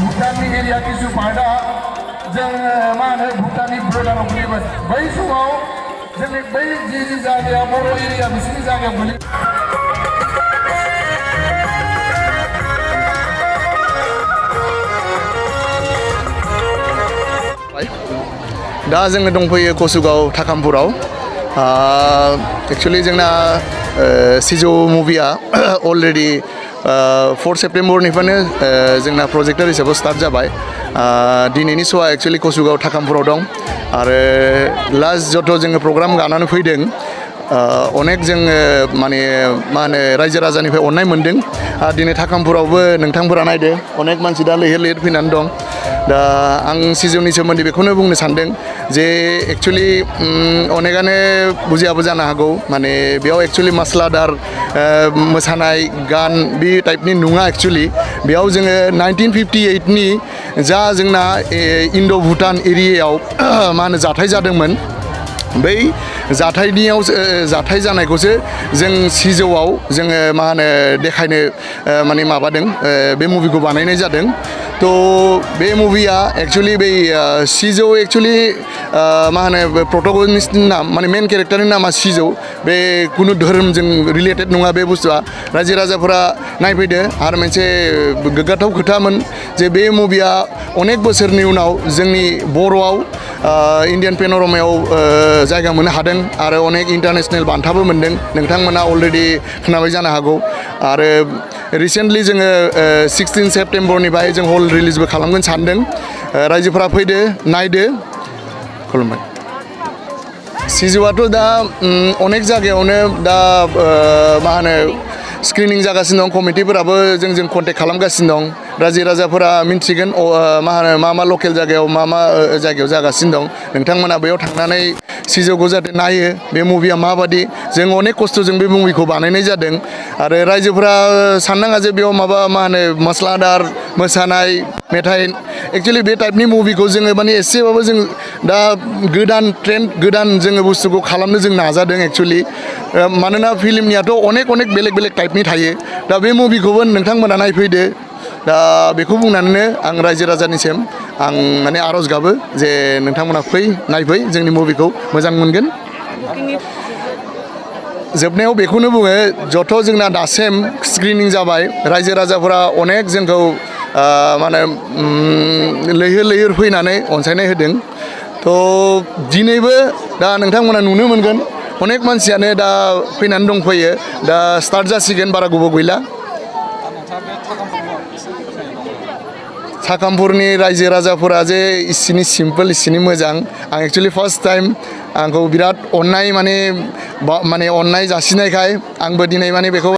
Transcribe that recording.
भुटाननि एरिया किसु पार्टआ जों मा होनो भुटाननि बर्डाराव गोलैबाय बै समाव जोंनि बै जि जायगाया बर' एरिया बिसोरनि जायगायाव गोलैयो दा जोङो दंफैयो कसुगाव थाकामपुराव एक्चुअली जोंना सिजौ मुभिया अलरेडि 4 सेप्टेम्बरनिफ्रायनो जोंना प्रजेक्टर हिसाबै स्टार्ट जाबाय दिनैनि श'आ एक्चुअली कसुगाव थाकामपुराव दं आरो लास्ट जत' जोङो प्रग्राम गानानै फैदों अनेक जोङो माने मा होनो रायजो राजानिफ्राय अननाय मोन्दों आरो दिनै थाकामपुरावबो नोंथांफोरा नायदो अनेक मानसि दा लैहोर लैहोर फैनानै दं दा आं सिजौनि सोमोन्दै बेखौनो बुंनो सानदों जे एक्चुअलि अनेकानो बुजियाबो जानो हागौ माने बेयाव एक्चुअलि मास्लादार मोसानाय गान बे टाइपनि नङा एक्चुअलि बेयाव जोङो 1958नि जा जोंना इन्ड' भुटान एरियायाव मा होनो जाथाय जादोंमोन बै जाथाय जानायखौसो जों सिजौआव जोङो मा होनो देखायनो माने माबादों बे मुभिखौ बानायनाय जादों तो बे मुभिया एक्चुअली बै सिजौ एक्चुअली मा होनो प्रटगनिस्टनि नाम माने मेन केरेक्टारनि नामा सिजौ बे कुनु धोरोमजों रिलेटेड नङा बे बुस्थुआ रायजो राजाफोरा नायफैदो आरो मोनसे गोग्गाथाव खोथामोन जे बे मुभिया अनेक बोसोरनि उनाव जोंनि बर'आव इन्डियान पेन'रामायाव जायगा मोननो हादों आरो अनेक इन्टारनेशनेल बान्थाबो मोन्दों नोंथांमोना अलरेडि खोनाबाय जानो हागौ आरो रिसेन्टलि जोङो 16 सेप्टेम्बरनिफ्राय जों हल रिलिजबो खालामगोन सानदों रायजोफोरा फैदो नायदो खुलुमबाय सिजौआथ' दा अनेक जायगायावनो दा मा होनो स्क्रिनिं जागासिनो दं कमिटिफोराबो जोंजों कन्टेक्ट खालामगासिनो दं रायजो राजाफोरा मिन्थिगोन मा होनो मा लकेल जायगायाव मा जायगायाव जागासिनो दं नोंथांमोना बेयाव थांनानै सिजौखौ जाहाथे नायो बे मुभिया माबादि जों अनेक खस्थ'जों बे मुभिखौ बानायनाय जादों आरो रायजोफोरा साननाङा जे बेयाव मा होनो मस्लादार मोसानाय मेथाइ एक्चुअलि बे टाइपनि मुभिखौ जोङो माने एसेबाबो जों दा गोदान जोङो बुस्थुखौ खालामनो जों नाजादों एक्चुअलि मानोना फिल्मनियाथ' अनेक बेलेग टाइपनि थायो दा बे मुभिखौबो नोंथांमोना नायफैदो दा बेखौ बुंनानैनो आं रायजो राजानिसिम आं माने आर'ज गाबो जे नोंथांमोना नायफै जोंनि मुभिखौ मोजां मोनगोन जोबनायाव बेखौनो बुङो जथ' जोंना दासिम स्क्रिनिं जाबाय रायजो राजाफोरा अनेक जोंखौ माने लैहोर फैनानै अनसायनाय होदों थ' दिनैबो दा नोंथांमोना नुनो मोनगोन अनेक मानसियानो दा फैनानै दंफैयो दा स्टार्ट जासिगोन बारा गोबाव गैला थाकामपुरनि रायजो राजाफोरा जे इसिनि सिम्पोल इसिनि मोजां आं एक्चुअलि फार्स्ट टाइम आंखौ बिराद अननाय माने अननाय जासिनायखाय आंबो दिनै माने बेखौ